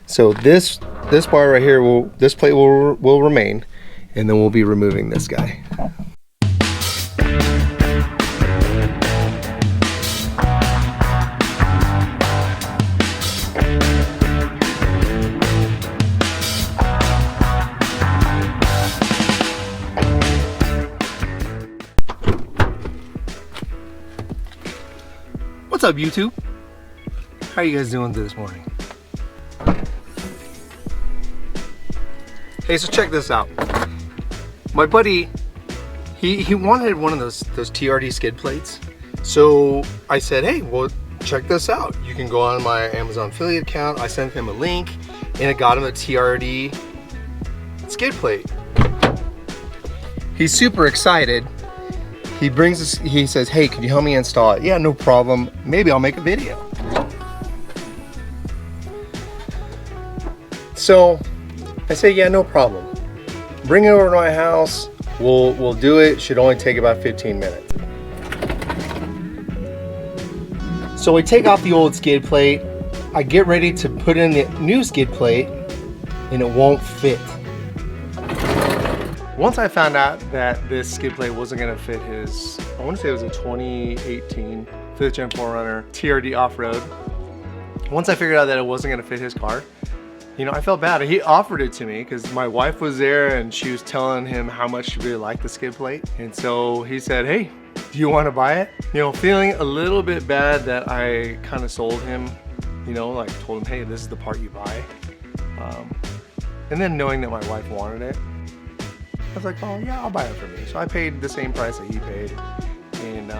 So this bar right here this plate will remain, and then we'll be removing this guy. What's up, YouTube? How you guys doing this morning? Hey, so check this out. My buddy, he wanted one of those TRD Skid plates. So I said, hey, well, check this out. You can go on my Amazon affiliate account. I sent him a link, and it got him a TRD Skid plate. He's super excited. He says, hey, can you help me install it? Yeah, no problem. Maybe I'll make a video. So I say, yeah, no problem. Bring it over to my house. We'll do it. Should only take about 15 minutes. So we take off the old skid plate. I get ready to put in the new skid plate, and it won't fit. Once I found out that this skid plate wasn't gonna fit his, I wanna say it was a 2018 5th Gen 4Runner TRD off-road. Once I figured out that it wasn't gonna fit his car, you know, I felt bad. He offered it to me because my wife was there and she was telling him how much she really liked the skid plate. And so he said, hey, do you wanna buy it? You know, feeling a little bit bad that I kind of sold him, you know, like told him, hey, this is the part you buy. And then knowing that my wife wanted it, I was like, oh yeah, I'll buy it for me. So I paid the same price that he paid, and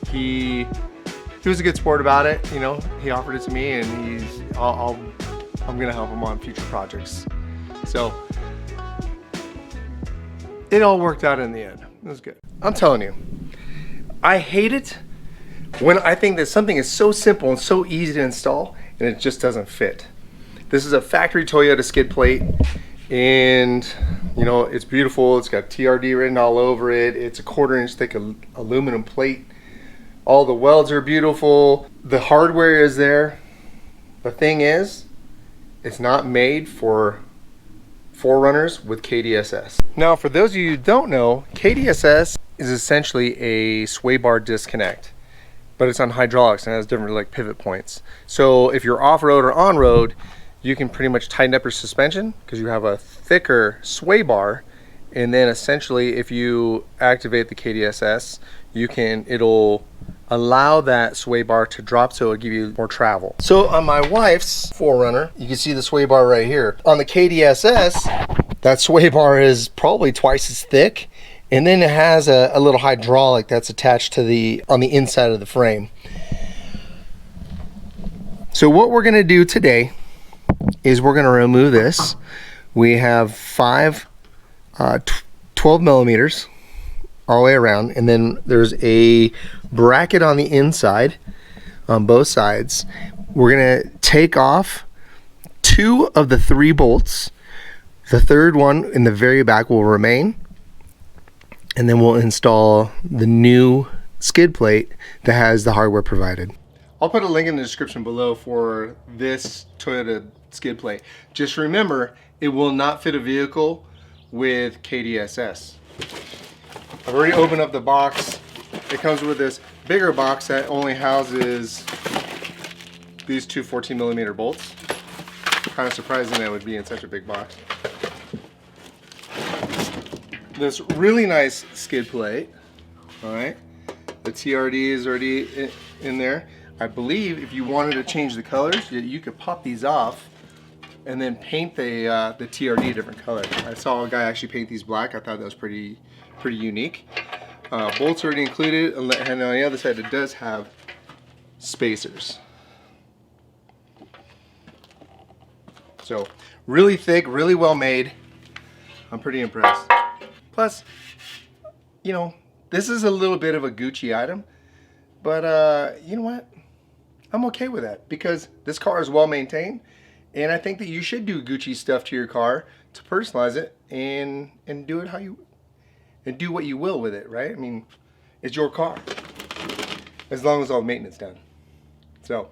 he was a good sport about it. You know, he offered it to me, and I'm gonna help him on future projects. So it all worked out in the end. It was good. I'm telling you, I hate it when I think that something is so simple and so easy to install, and it just doesn't fit. This is a factory Toyota skid plate. And you know, it's beautiful. It's got TRD written all over it. It's a 1/4 inch thick aluminum plate. All the welds are beautiful. The hardware is there. The thing is, it's not made for 4Runners with KDSS. Now, for those of you who don't know, KDSS is essentially a sway bar disconnect, but it's on hydraulics and has different like pivot points. So if you're off-road or on-road, you can pretty much tighten up your suspension because you have a thicker sway bar, and then essentially if you activate the KDSS, it'll allow that sway bar to drop, so it'll give you more travel. So on my wife's 4Runner, you can see the sway bar right here. On the KDSS, that sway bar is probably twice as thick, and then it has a little hydraulic that's attached to on the inside of the frame. So what we're gonna do today is we're going to remove this. We have 5 12 millimeters all the way around, and then there's a bracket on the inside on both sides. We're going to take off 2 of the 3 bolts. The third one in the very back will remain, and then we'll install the new skid plate that has the hardware provided. I'll put a link in the description below for this Toyota skid plate. Just remember, it will not fit a vehicle with KDSS. I've already opened up the box. It comes with this bigger box that only houses these 2 14 millimeter bolts. Kind of surprising that it would be in such a big box. This really nice skid plate. All right, the TRD is already in there. I believe if you wanted to change the colors, you could pop these off and then paint the TRD a different color. I saw a guy actually paint these black. I thought that was pretty unique. Bolts already included, and on the other side it does have spacers. So really thick, really well made. I'm pretty impressed. Plus, you know, this is a little bit of a Gucci item, but you know what? I'm okay with that because this car is well maintained, and I think that you should do Gucci stuff to your car to personalize it and do it how you and do what you will with it, right? I mean, it's your car as long as all the maintenance done. So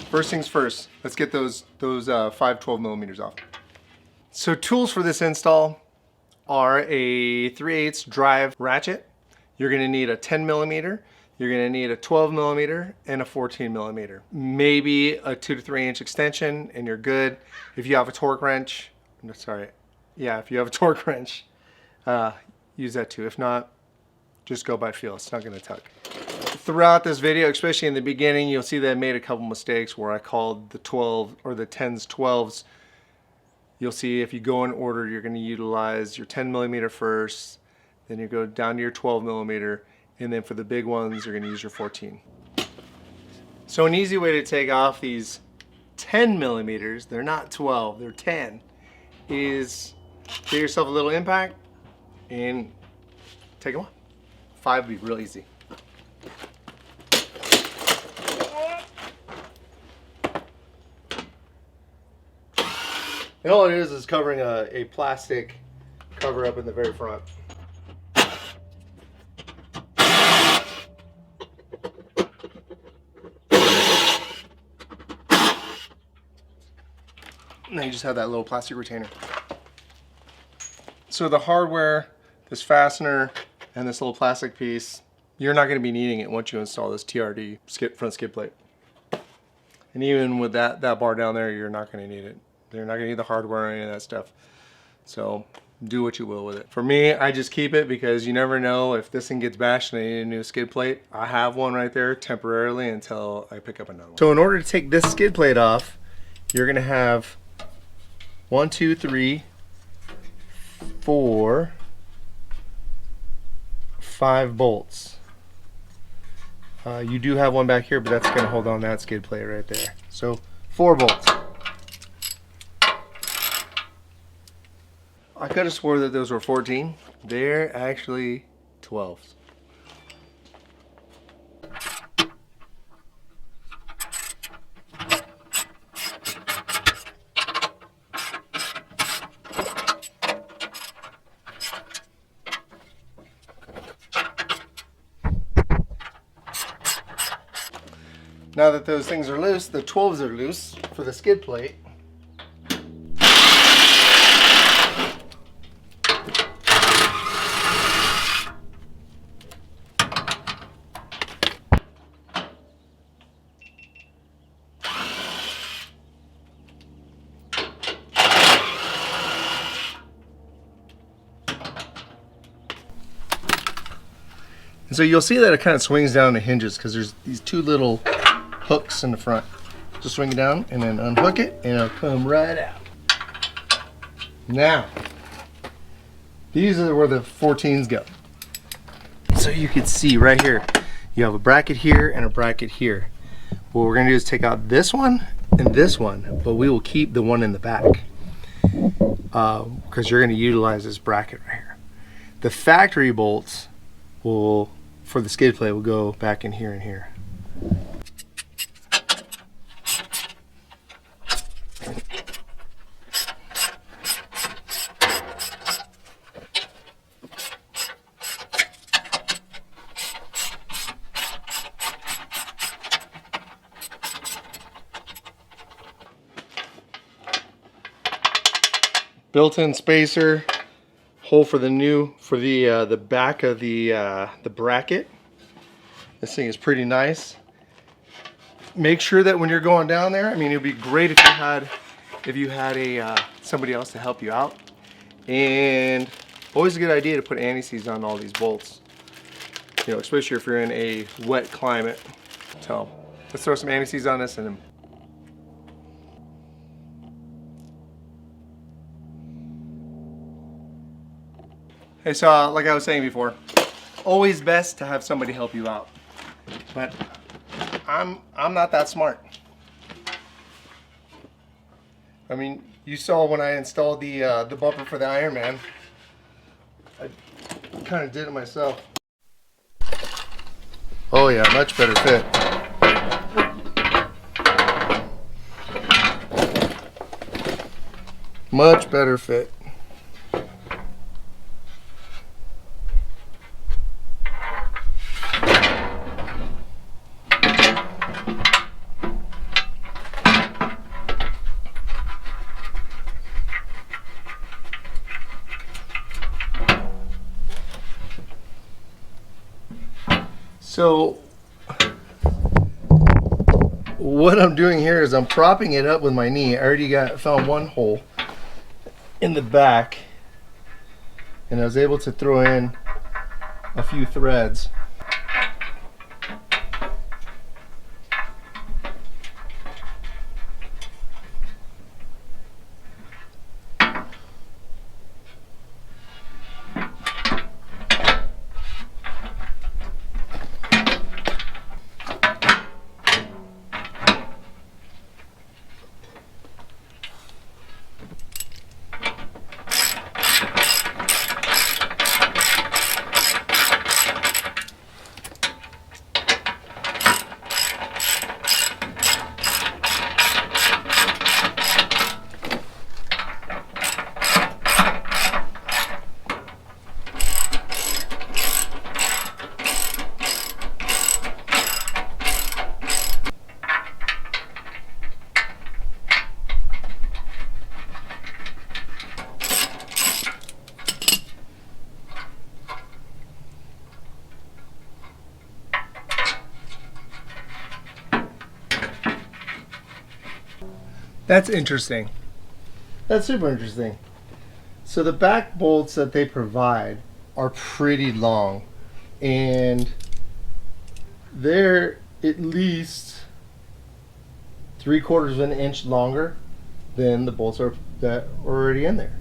First things first, let's get those 5 12 millimeters off. So tools for this install are a 3/8 drive ratchet. You're gonna need a 10 millimeter. You're gonna need a 12 millimeter and a 14 millimeter. Maybe a 2 to 3 inch extension and you're good. If you have a torque wrench, if you have a torque wrench, use that too. If not, just go by feel, it's not gonna tug. Throughout this video, especially in the beginning, you'll see that I made a couple mistakes where I called the 12 or the 10s 12s. You'll see if you go in order, you're going to utilize your 10 millimeter first, then you go down to your 12 millimeter, and then for the big ones, you're going to use your 14. So an easy way to take off these 10 millimeters, they're not 12, they're 10, is get yourself a little impact and take them off. 5 would be real easy. And all it is covering a plastic cover up in the very front. Now you just have that little plastic retainer. So the hardware, this fastener, and this little plastic piece, you're not going to be needing it once you install this TRD front skid plate. And even with that bar down there, you're not going to need it. You're not going to need the hardware or any of that stuff. So do what you will with it. For me, I just keep it because you never know if this thing gets bashed and I need a new skid plate. I have one right there temporarily until I pick up another one. So in order to take this skid plate off, you're going to have 1, 2, 3, 4, 5 bolts. You do have one back here, but that's going to hold on that skid plate right there. So 4 bolts. I could have swore that those were 14. They're actually 12s. Now that those things are loose, the 12s are loose for the skid plate. And so you'll see that it kind of swings down the hinges because there's these 2 little hooks in the front. Just swing it down and then unhook it and it'll come right out. Now, these are where the 14s go. So you can see right here, you have a bracket here and a bracket here. What we're gonna do is take out this one and this one, but we will keep the one in the back because you're gonna utilize this bracket right here. The factory bolts will, for the skid plate, will go back in here and here. Built-in spacer, hole for the back of the bracket. This thing is pretty nice. Make sure that when you're going down there, I mean, it would be great if you had somebody else to help you out. And always a good idea to put anti-seize on all these bolts. You know, especially if you're in a wet climate. So let's throw some anti-seize on this and then. Hey, so like I was saying before, always best to have somebody help you out. But I'm not that smart. I mean, you saw when I installed the bumper for the Ironman, I kind of did it myself. Oh yeah, much better fit. Much better fit. So what I'm doing here is I'm propping it up with my knee. I already found one hole in the back, and I was able to throw in a few threads. That's interesting. That's super interesting. So the back bolts that they provide are pretty long, and they're at least 3/4 of an inch longer than the bolts that are already in there,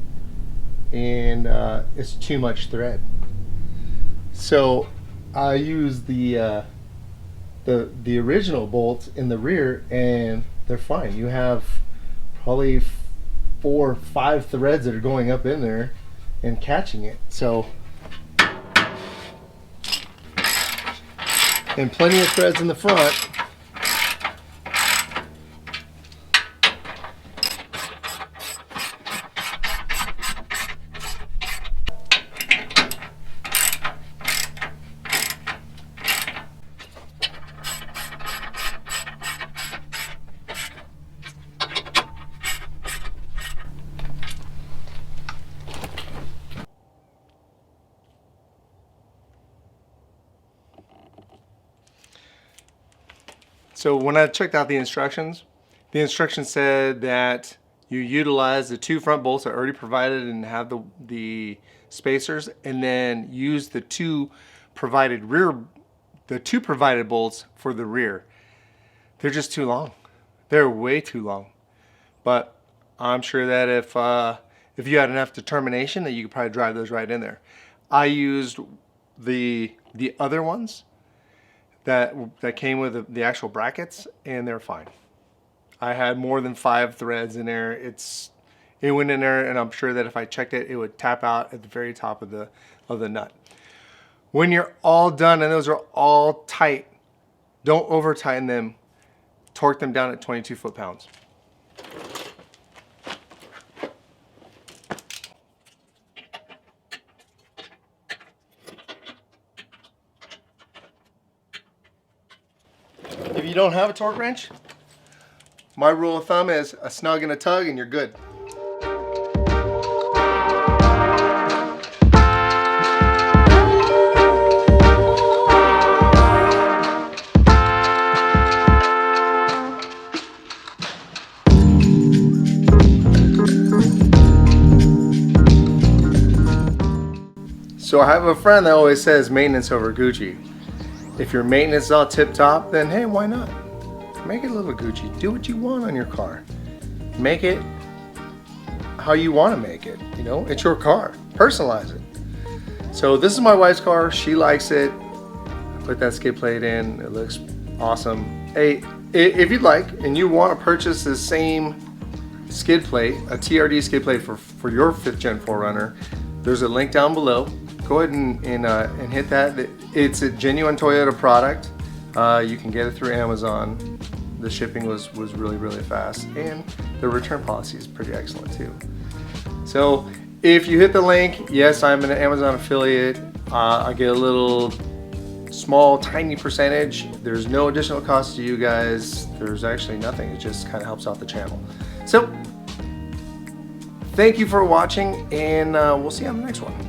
and it's too much thread. So I use the original bolts in the rear, and they're fine. You have probably 4 or 5 threads that are going up in there and catching it. So, and plenty of threads in the front. So when I checked out the instructions said that you utilize the 2 front bolts that are already provided and have the spacers, and then use the 2 provided bolts for the rear. They're just too long. They're way too long. But I'm sure that if you had enough determination, that you could probably drive those right in there. I used the other ones that came with the actual brackets, and they're fine. I had more than 5 threads in there. It went in there, and I'm sure that if I checked it, it would tap out at the very top of the nut. When you're all done and those are all tight, don't over tighten them. Torque them down at 22 foot-pounds. If you don't have a torque wrench, my rule of thumb is a snug and a tug and you're good. So I have a friend that always says maintenance over Gucci. If your maintenance is all tip top, then hey, why not? Make it a little Gucci. Do what you want on your car. Make it how you want to make it. You know, it's your car. Personalize it. So this is my wife's car. She likes it. I put that skid plate in. It looks awesome. Hey, if you'd like and you want to purchase the same skid plate, a TRD skid plate for your 5th gen 4Runner, there's a link down below. Go ahead and hit that. It's a genuine Toyota product. You can get it through Amazon. The shipping was really, really fast, and the return policy is pretty excellent too. So if you hit the link, yes, I'm an Amazon affiliate. I get a little small, tiny percentage. There's no additional cost to you guys. There's actually nothing. It just kind of helps out the channel. So thank you for watching, and we'll see you on the next one.